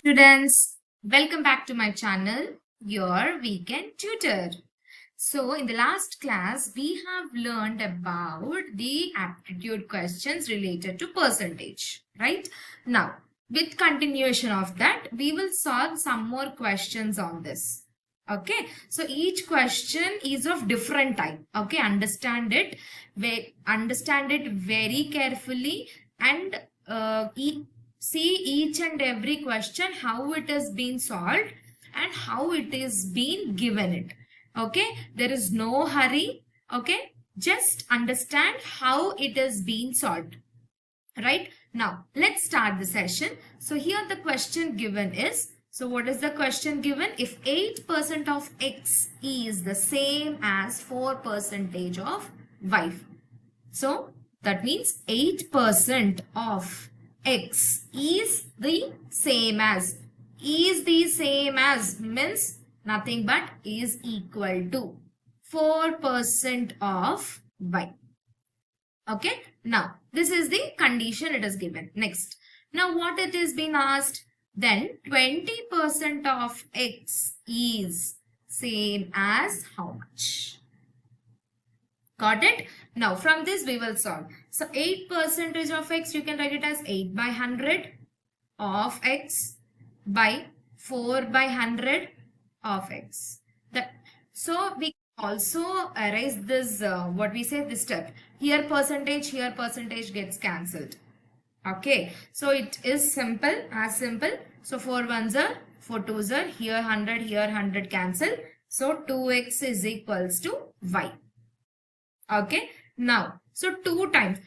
Students, welcome back to my channel, your weekend tutor. So in the last class, we have learned about the aptitude questions related to percentage, right? Now, with continuation of that, we will solve some more questions on this. Okay, so each question is of different type. Okay, understand it very carefully and see each and every question, how it has been solved and how it is being given it. Okay, there is no hurry. Okay, just understand how it is being solved. Right, now let's start the session. So here the question given is, so what is the question given? If 8% of x is the same as 4% of y. So that means 8% of x is the same as means nothing but is equal to 4% of y. Okay, now this is the condition it is given. Next, now what it is being asked? Then 20% of x is same as how much? Got it? Now from this we will solve. So 8% of x, you can write it as 8 by 100 of x by 4 by 100 of x. So we also erase this, what we say, this step. Here percentage gets cancelled. Okay, so it is simple, as simple. So 4 ones are, 4 twos are, here 100 cancel. So 2x is equals to y. Okay, now, so 2 times.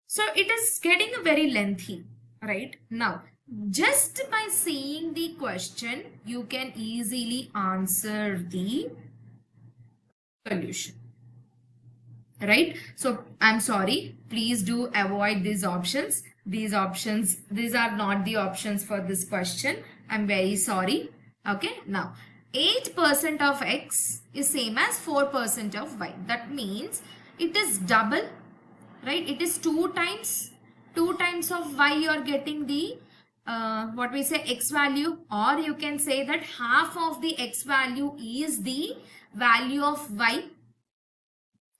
So it is getting a very lengthy, right? Now, just by seeing the question, you can easily answer the solution. Right? So I'm sorry, please do avoid these options. These are not the options for this question. I'm very sorry. Okay, now 8% of x is same as 4% of y. That means it is double, right? It is 2 times of y. You're getting the what we say, x value, or you can say that half of the x value is the value of y.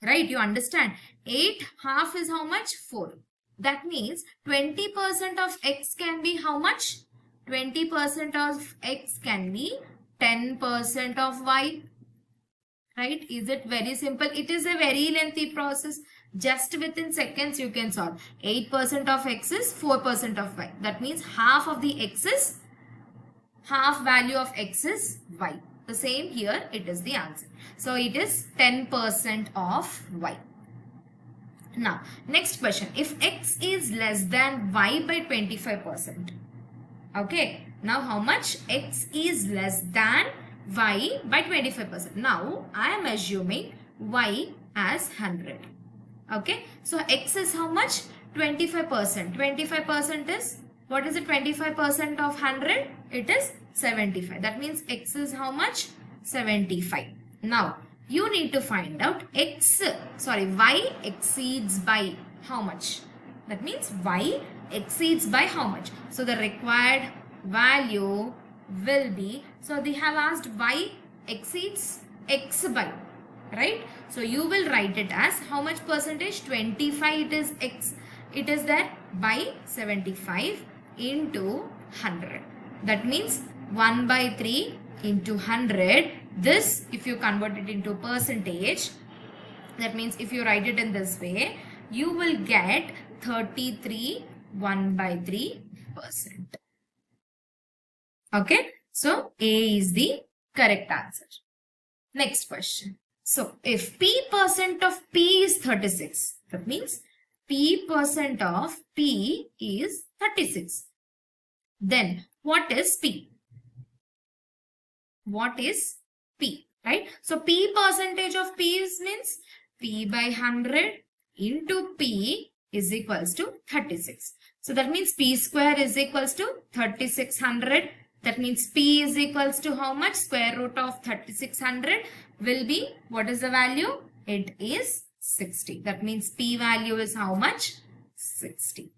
Right, you understand? 8 half is how much? 4. That means 20% of x can be how much? 20% of x can be 10% of y. Right? Is it very simple? It is a very lengthy process. Just within seconds you can solve. 8% of x is 4% of y. That means half of the x is, half value of x is y. The same here, it is the answer. So it is 10% of y. Now, next question. If x is less than y by 25%. Okay. Now, how much? X is less than y by 25%. Now, I am assuming y as 100. Okay. So, x is how much? 25%. 25% is, what is it? 25% of 100? It is 75. That means x is how much? 75. Now, you need to find out y exceeds by how much? That means y exceeds by how much? So, the required value will be, so they have asked y exceeds x by, right? So, you will write it as how much percentage? 25 it is x. It is there by 75 into 100. That means 1 by 3 into 100. This, if you convert it into percentage, that means if you write it in this way, you will get 33 1 by 3%. Okay, so A is the correct answer. Next question. So if P% of P is 36, that means P% of P is 36. Then what is P? What is P, right? So P percentage of P means P by 100 into P is equals to 36. So that means P square is equals to 3600. That means P is equals to how much? Square root of 3600 will be, what is the value? It is 60. That means P value is how much? 60.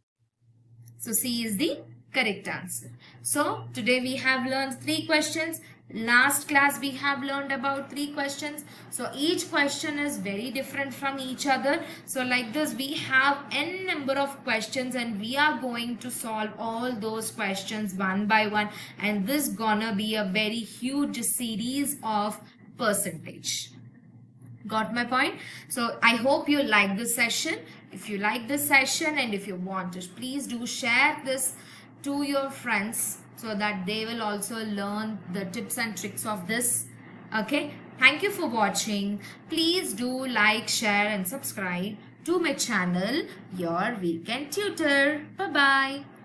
So C is the correct answer. So today we have learned 3 questions. Last class we have learned about 3 questions. So each question is very different from each other. So like this we have n number of questions and we are going to solve all those questions one by one, and this gonna be a very huge series of percentage. Got my point? So I hope you like this session. If you like this session and if you want to, please do share this to your friends so that they will also learn the tips and tricks of this. Okay. Thank you for watching. Please do like, share and subscribe to my channel, Your Weekend Tutor. Bye-bye.